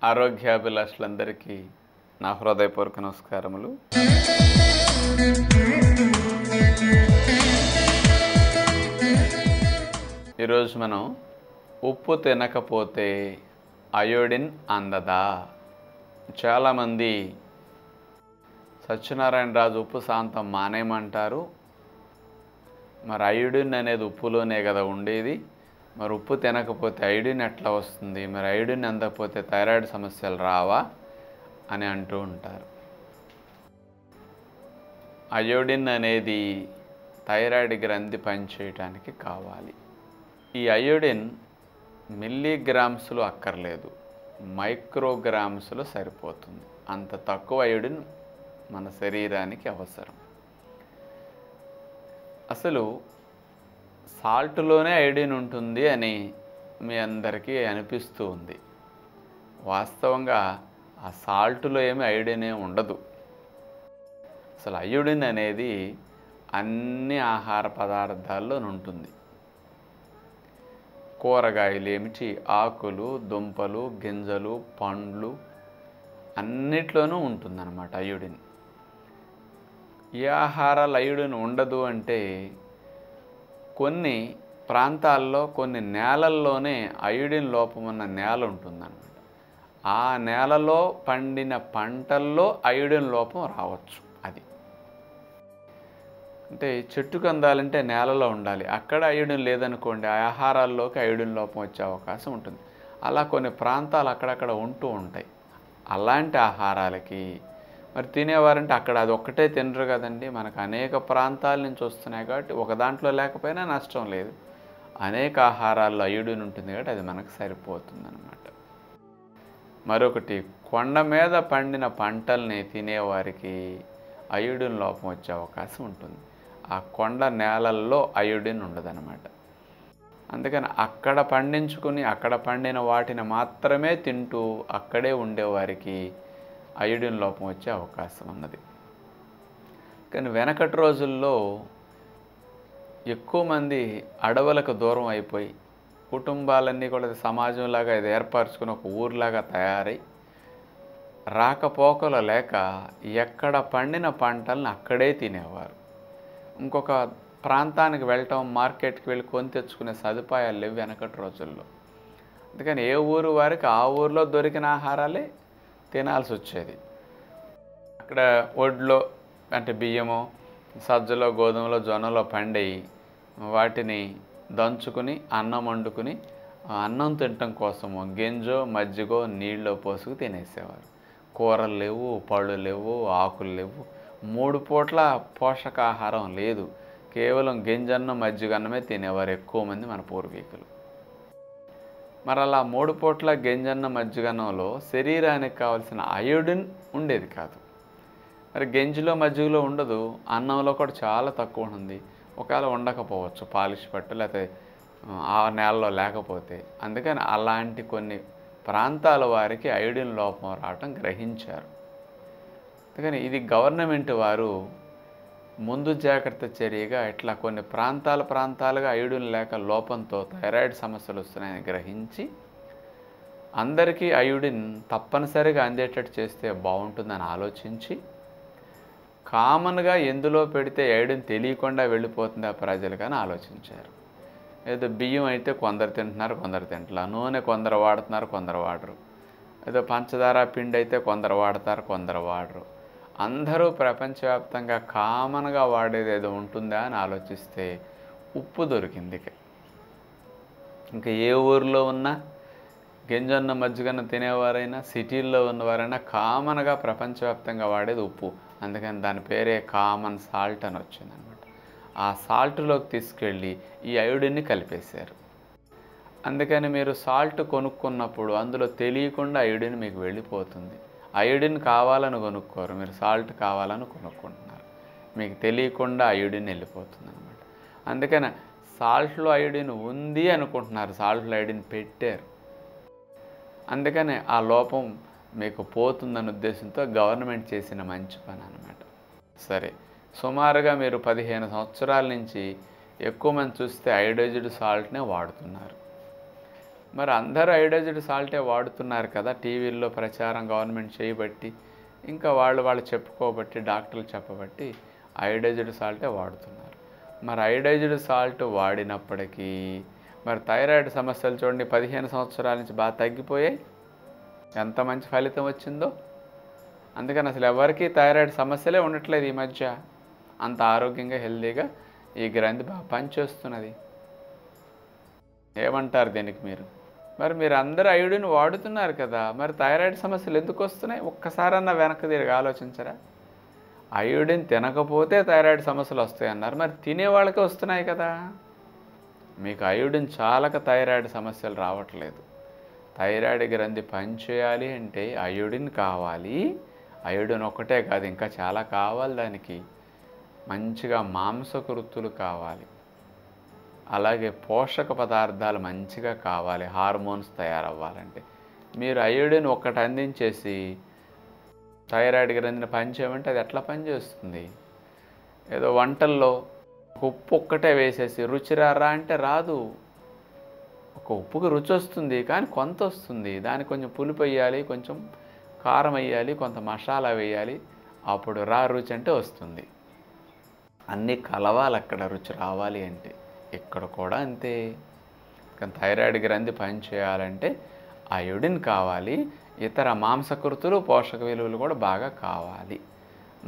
ఆరోగ్యాభిలాషులందరికీ నా హృదయపూర్వక నమస్కారములు. ఈరోజు మనం ఉప్పు తినకపోతే అయోడిన్ అందదా? చాలామంది సత్యనారాయణ రాజు ఉప్పు శాంతం మానేయమంటారు. మరి అయోడిన్ అనేది ఉప్పులోనే కదా ఉండేది, మరి ఉప్పు తినకపోతే అయోడిన్ ఎట్లా వస్తుంది, మరి అయోడిన్ అందకపోతే థైరాయిడ్ సమస్యలు రావా అని అంటూ ఉంటారు. అయోడిన్ అనేది థైరాయిడ్ గ్రంథి పనిచేయటానికి కావాలి. ఈ అయోడిన్ మిల్లీగ్రామ్స్లో అక్కర్లేదు, మైక్రోగ్రామ్స్లో సరిపోతుంది. అంత తక్కువ అయోడిన్ మన శరీరానికి అవసరం. అసలు సాల్ట్లోనే అయోడిన్ ఉంటుంది అని మీ అందరికీ అనిపిస్తూ ఉంది. వాస్తవంగా ఆ సాల్ట్లో ఏమి అయోడిన్ ఉండదు. అసలు అయోడిన్ అనేది అన్ని ఆహార పదార్థాల్లో ఉంటుంది. కూరగాయలు ఏమిటి, ఆకులు, దుంపలు, గింజలు, పండ్లు అన్నిట్లోనూ ఉంటుందన్నమాట అయోడిన్. ఏ ఆహారాలు అయోడిన్ ఉండదు అంటే కొన్ని ప్రాంతాల్లో కొన్ని నేలల్లోనే అయోడిన్ లోపం ఉన్న నేల ఉంటుందన్నమాట. ఆ నేలలో పండిన పంటల్లో అయోడిన్ లోపం రావచ్చు. అది అంటే చెట్టుకు అందాలంటే నేలలో ఉండాలి, అక్కడ అయోడిన్ లేదనుకోండి ఆ ఆహారాల్లోకి అయోడిన్ లోపం వచ్చే అవకాశం ఉంటుంది. అలా కొన్ని ప్రాంతాలు అక్కడక్కడ ఉంటూ ఉంటాయి. అలాంటి ఆహారాలకి మరి తినేవారంటే అక్కడ అది ఒక్కటే తినరు కదండి, మనకు అనేక ప్రాంతాల నుంచి వస్తున్నాయి కాబట్టి ఒక దాంట్లో లేకపోయినా నష్టం లేదు. అనేక ఆహారాల్లో అయోడిన్ ఉంటుంది కాబట్టి అది మనకు సరిపోతుంది అన్నమాట. మరొకటి, కొండ మీద పండిన పంటల్ని తినేవారికి అయోడిన్ లోపం వచ్చే అవకాశం ఉంటుంది. ఆ కొండ నేలల్లో అయోడిన్ ఉండదన్నమాట. అందుకని అక్కడ పండించుకుని అక్కడ పండిన వాటిని మాత్రమే తింటూ అక్కడే ఉండేవారికి అయోడిన్ లోపం వచ్చే అవకాశం ఉన్నది. కానీ వెనకటి రోజుల్లో ఎక్కువ మంది అడవులకు దూరం అయిపోయి కుటుంబాలన్నీ కూడా సమాజంలాగా ఇది ఏర్పరచుకుని ఒక ఊర్లాగా తయారై రాకపోకలు లేక ఎక్కడ పండిన పంటలను అక్కడే తినేవారు. ఇంకొక ప్రాంతానికి వెళ్ళటం, మార్కెట్కి వెళ్ళి కొని తెచ్చుకునే సదుపాయాలు లేవు వెనకటి రోజుల్లో. అందుకని ఏ ఊరు వారికి ఆ ఊరిలో దొరికిన ఆహారాలే తినాల్సి వచ్చేది. అక్కడ ఒడ్లో అంటే బియ్యము, సజ్జలో, గోధుమలో, జొన్నలో పండి వాటిని దంచుకుని అన్నం వండుకుని అన్నం తినటం కోసము గింజో మజ్జిగో నీళ్ళలో పోసుకు తినేసేవారు. కూరలు లేవు, పళ్ళు లేవు, ఆకులు లేవు, 3 పూట్ల పోషకాహారం లేదు. కేవలం గింజన్నం మజ్జిగన్నమే తినేవారు ఎక్కువ మంది మన పూర్వీకులు. మరి అలా 3 పూట్ల గింజన్న మజ్జిగన్నంలో శరీరానికి కావాల్సిన అయోడిన్ ఉండేది కాదు. మరి గంజిలో మజ్జిగలో ఉండదు, అన్నంలో కూడా చాలా తక్కువ ఉంటుంది. ఒకవేళ ఉండకపోవచ్చు, పాలిష్ పట్టు లేకపోతే ఆ నేలలో లేకపోతే. అందుకని అలాంటి కొన్ని ప్రాంతాల వారికి అయోడిన్ లోపం రావటం గ్రహించారు. అందుకని ఇది గవర్నమెంట్ వారు ముందు జాగ్రత్త చర్యగా ఇట్లా కొన్ని ప్రాంతాలుగా అయోడిన్ లేక లోపంతో థైరాయిడ్ సమస్యలు వస్తున్నాయని గ్రహించి అందరికీ అయోడిన్ తప్పనిసరిగా అందేటట్టు చేస్తే బాగుంటుందని ఆలోచించి కామన్గా ఎందులో పెడితే అయోడిన్ తెలియకుండా వెళ్ళిపోతుంది ఆ ప్రజలుగాని ఆలోచించారు. ఏదో బియ్యం అయితే కొందరు తింటున్నారు, కొందరు తింటలా. నూనె కొందరు వాడుతున్నారు, కొందరు వాడరు. ఏదో పంచదార పిండి అయితే కొందరు వాడతారు, కొందరు వాడరు. అందరూ ప్రపంచవ్యాప్తంగా కామన్గా వాడేది ఏదో ఉంటుందా అని ఆలోచిస్తే ఉప్పు దొరికింది. ఇంకా ఏ ఊరిలో ఉన్నా గింజన్న మజ్జిగన్న తినేవారైనా సిటీల్లో ఉన్నవారైనా కామన్గా ప్రపంచవ్యాప్తంగా వాడేది ఉప్పు. అందుకని దాని పేరే కామన్ సాల్ట్ అని వచ్చిందనమాట. ఆ సాల్ట్లోకి తీసుకెళ్ళి ఈ అయోడిన్ని కలిపేశారు. అందుకని మీరు సాల్ట్ కొనుక్కున్నప్పుడు అందులో తెలియకుండా అయోడిన్ మీకు వెళ్ళిపోతుంది. అయోడిన్ కావాలని కొనుక్కోరు, మీరు సాల్ట్ కావాలని కొనుక్కుంటున్నారు. మీకు తెలియకుండా అయోడిన్ వెళ్ళిపోతుంది అనమాట. అందుకని సాల్ట్లో అయోడిన్ ఉంది అనుకుంటున్నారు, సాల్ట్లో అయోడిన్ పెట్టారు. అందుకని ఆ లోపం మీకు పోతుందన్న ఉద్దేశంతో గవర్నమెంట్ చేసిన మంచి పని అన్నమాట. సరే, సుమారుగా మీరు 15 సంవత్సరాల నుంచి ఎక్కువ మంది చూస్తే అయోడైజ్డ్ సాల్ట్నే వాడుతున్నారు. మరి అందరూ అయోడైజ్డ్ సాల్టే వాడుతున్నారు కదా, టీవీల్లో ప్రచారం గవర్నమెంట్ చేయబట్టి, ఇంకా వాళ్ళు చెప్పుకోబట్టి, డాక్టర్లు చెప్పబట్టి అయోడైజ్డ్ సాల్టే వాడుతున్నారు. మరి అయోడైజ్డ్ సాల్ట్ వాడినప్పటికీ మరి థైరాయిడ్ సమస్యలు చూడండి 15 సంవత్సరాల నుంచి బాగా తగ్గిపోయాయి. ఎంత మంచి ఫలితం వచ్చిందో. అందుకని అసలు ఎవరికీ థైరాయిడ్ సమస్యలే ఉండట్లేదు ఈ మధ్య. అంత ఆరోగ్యంగా హెల్తీగా ఈ గ్రంథి బాగా పనిచేస్తున్నది. ఏమంటారు దీనికి మీరు? మరి మీరు అందరూ అయోడిన్ వాడుతున్నారు కదా, మరి థైరాయిడ్ సమస్యలు ఎందుకు వస్తున్నాయి? ఒక్కసారన్నా వెనక్కి తిరిగి ఆలోచించరా? అయోడిన్ తినకపోతే థైరాయిడ్ సమస్యలు వస్తాయి అన్నారు, మరి తినే వాళ్ళకే వస్తున్నాయి కదా. మీకు అయోడిన్ చాలక థైరాయిడ్ సమస్యలు రావట్లేదు. థైరాయిడ్ గ్రంథి పనిచేయాలి అంటే అయోడిన్ కావాలి. అయోడిన్ ఒక్కటే కాదు, ఇంకా చాలా కావాలి దానికి. మంచిగా మాంసకృత్తులు కావాలి, అలాగే పోషక పదార్థాలు మంచిగా కావాలి హార్మోన్స్ తయారవ్వాలంటే. మీరు అయోడిన్ ఒక్కటి అందించేసి థైరాయిడ్ గ్రంథిని పనిచేయమంటే అది ఎట్లా పనిచేస్తుంది? ఏదో వంటల్లో ఉప్పు ఒక్కటే వేసేసి రుచి రారా అంటే రాదు. ఒక ఉప్పుకి రుచి వస్తుంది కానీ కొంత వస్తుంది. దానికి కొంచెం పులుపు వేయాలి, కొంచెం కారం వేయాలి, కొంత మసాలా వేయాలి, అప్పుడు రుచి అంటే వస్తుంది. అన్నీ కలవాలి అక్కడ రుచి రావాలి అంటే. ఇక్కడ కూడా అంతే. కానీ థైరాయిడ్ గ్రంథి పనిచేయాలంటే అయోడిన్ కావాలి, ఇతర మాంసకృతులు పోషక విలువలు కూడా బాగా కావాలి.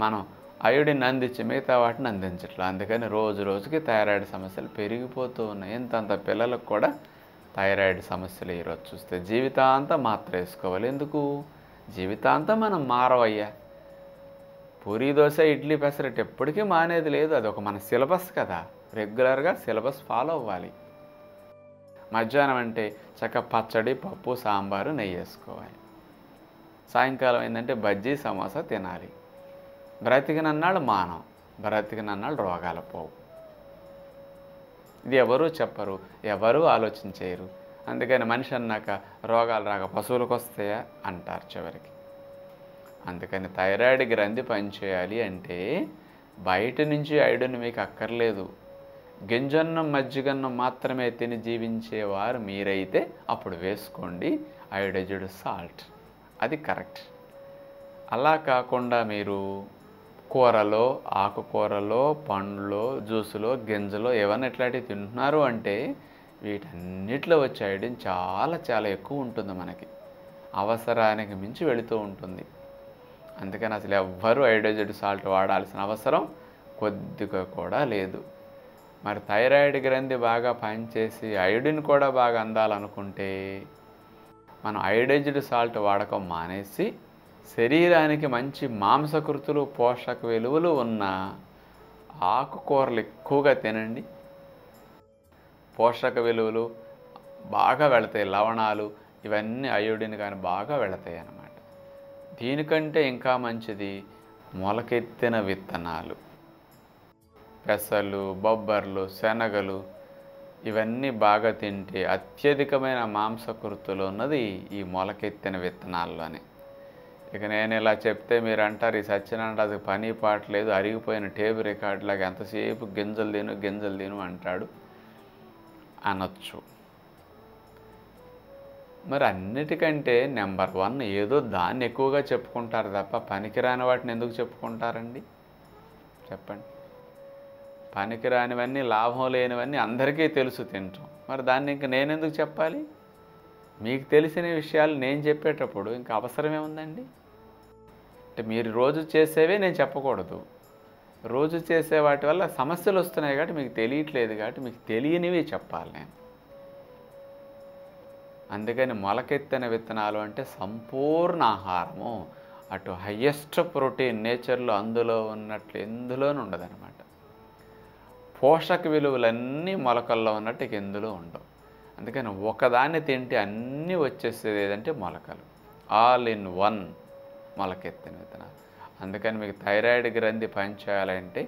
మనం అయోడిన్ అందించి మిగతా వాటిని అందించట్లేదు. అందుకని రోజుకి థైరాయిడ్ సమస్యలు పెరిగిపోతూ ఉన్నాయి. ఇంతంత పిల్లలకు కూడా థైరాయిడ్ సమస్యలు ఈరోజు చూస్తే జీవితాంతం మాత్ర వేసుకోవాలి. ఎందుకు? జీవితాంతం మనం మారవయ్యా. పూరీ దోశ ఇడ్లీ పెసరట్టు ఎప్పటికీ మానేది లేదు. అది ఒక మన సిలబస్ కదా, రెగ్యులర్గా సిలబస్ ఫాలో అవ్వాలి. మధ్యాహ్నం అంటే చక్క పచ్చడి, పప్పు, సాంబారు, నెయ్యి వేసుకోవాలి. సాయంకాలం ఏంటంటే బజ్జీ, సమోసా తినాలి. బ్రతికినన్నాళ్ళు మానం, బ్రతికినన్నాళ్ళు రోగాలు పోవు. ఇది ఎవరూ చెప్పరు, ఎవరూ ఆలోచించేయరు. అందుకని మనిషి అన్నాక రోగాలు రాక పశువులకు వస్తాయా అంటారు చివరికి. అందుకని థైరాయిడ్ గ్రంథి పనిచేయాలి అంటే బయట నుంచి అయోడిన్ మీకు అక్కర్లేదు. గింజన్నం, మజ్జిగన్నం మాత్రమే తిని జీవించేవారు మీరైతే అప్పుడు వేసుకోండి అయోడైజ్డ్ సాల్ట్. అది కరెక్ట్. అలా కాకుండా మీరు కూరలో, ఆకుకూరలో, పండ్లో, జ్యూసులో, గింజలో ఏమన్నా ఇట్లాంటివి తింటున్నారు అంటే వీటన్నిటిలో వచ్చే అయోడిన్ చాలా చాలా ఎక్కువ ఉంటుంది. మనకి అవసరానికి మించి వెళుతూ ఉంటుంది. అందుకని అసలు ఎవ్వరూ అయోడైజ్డ్ సాల్ట్ వాడాల్సిన అవసరం కొద్దిగా కూడా లేదు. మరి థైరాయిడ్ గ్రంథి బాగా పనిచేసి అయోడిన్ కూడా బాగా అందాలనుకుంటే మనం అయోడైజ్డ్ సాల్ట్ వాడకం మానేసి శరీరానికి మంచి మాంసకృతులు, పోషక విలువలు ఉన్న ఆకుకూరలు ఎక్కువగా తినండి. పోషక విలువలు బాగా వెళతాయి, లవణాలు ఇవన్నీ అయోడిన్ కానీ బాగా వెళతాయి అన్నమాట. దీనికంటే ఇంకా మంచిది మొలకెత్తిన విత్తనాలు, పెసలు, బొబ్బర్లు, శనగలు ఇవన్నీ బాగా తింటే అత్యధికమైన మాంసకృతులు ఉన్నది ఈ మొలకెత్తిన విత్తనాల్లోనే. ఇక నేను ఇలా చెప్తే మీరు అంటారు ఈ సత్యనారాయణ అది పని పాటలేదు, అరిగిపోయిన టేబుల్ రికార్డు లాగా ఎంతసేపు గింజలు తిను అంటాడు అనొచ్చు. మరి అన్నిటికంటే నెంబర్ 1 ఏదో దాన్ని ఎక్కువగా చెప్పుకుంటారు తప్ప పనికిరాని వాటిని ఎందుకు చెప్పుకుంటారండి? చెప్పండి. పనికిరానివన్నీ, లాభం లేనివన్నీ అందరికీ తెలుసు తింటాం. మరి దాన్ని ఇంక నేనెందుకు చెప్పాలి? మీకు తెలిసిన విషయాలు నేను చెప్పేటప్పుడు ఇంకా అవసరమే ఉందండి. అంటే మీరు రోజు చేసేవే నేను చెప్పకూడదు. రోజు చేసే వాటి వల్ల సమస్యలు వస్తున్నాయి కాబట్టి మీకు తెలియట్లేదు, కాబట్టి మీకు తెలియనివి చెప్పాలి నేను. అందుకని మొలకెత్తిన విత్తనాలు అంటే సంపూర్ణ ఆహారము. అటు హయ్యెస్ట్ ప్రోటీన్ నేచర్లో అందులో ఉన్నట్లు ఎందులోనూ ఉండదన్నమాట. పోషక విలువలన్నీ మొలకల్లో ఉన్నట్టు ఇక ఎందులో ఉండవు. అందుకని ఒకదాన్ని తింటే అన్నీ వచ్చేసేది ఏదంటే మొలకలు. ఆల్ ఇన్ వన్ మొలకెత్తిన విత్తనాలు. అందుకని మీకు థైరాయిడ్ గ్రంథి పనిచేయాలంటే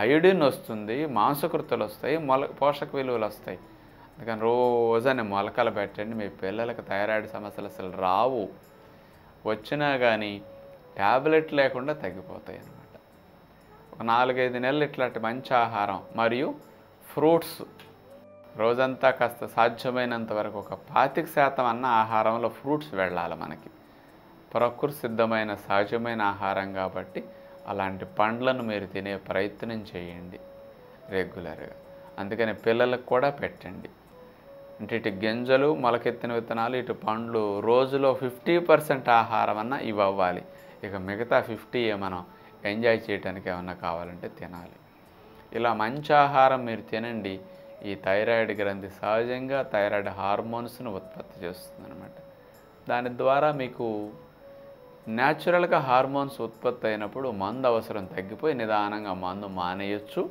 అయోడిన్ వస్తుంది, మాంసకృతులు వస్తాయి, పోషక విలువలు వస్తాయి. అందుకని రోజని మొలకలు పెట్టండి. మీ పిల్లలకు థైరాయిడ్ సమస్యలు అసలు రావు. వచ్చినా కానీ ట్యాబ్లెట్ లేకుండా తగ్గిపోతాయి అన్నమాట. ఒక 4-5 నెలలు ఇట్లాంటి మంచి ఆహారం మరియు ఫ్రూట్స్ రోజంతా కాస్త సాధ్యమైనంత వరకు ఒక 25% అన్న ఆహారంలో ఫ్రూట్స్ వెళ్ళాలి మనకి. ప్రకృతి సిద్ధమైన సహజమైన ఆహారం కాబట్టి అలాంటి పండ్లను మీరు తినే ప్రయత్నం చేయండి రెగ్యులర్గా. అందుకని పిల్లలకు కూడా పెట్టండి. అంటే ఇటు గింజలు, మొలకెత్తిన విత్తనాలు, ఇటు పండ్లు రోజులో 50% ఆహారం అన్నా ఇవి అవ్వాలి. ఇక మిగతా 50 మనం ఎంజాయ్ చేయడానికి ఏమన్నా కావాలంటే తినాలి. ఇలా మంచి ఆహారం మీరు తినండి. ఈ థైరాయిడ్ గ్రంథి సహజంగా థైరాయిడ్ హార్మోన్స్ను ఉత్పత్తి చేస్తుందన్నమాట. దాని ద్వారా మీకు న్యాచురల్గా హార్మోన్స్ ఉత్పత్తి అయినప్పుడు మందు అవసరం తగ్గిపోయి నిదానంగా మందు మానేయచ్చు.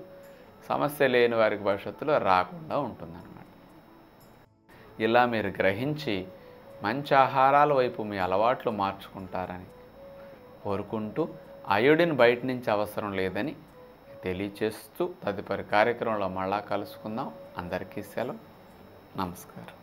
సమస్య లేని వారికి భవిష్యత్తులో రాకుండా ఉంటుందన్నమాట. ఇలా మీరు గ్రహించి మంచి ఆహారాల వైపు మీ అలవాట్లు మార్చుకుంటారని కోరుకుంటూ అయోడిన్ బయట నుంచి అవసరం లేదని తెలియచేస్తూ తదుపరి కార్యక్రమంలో మళ్ళా కలుసుకుందాం. అందరికీ సెలవు. నమస్కారం.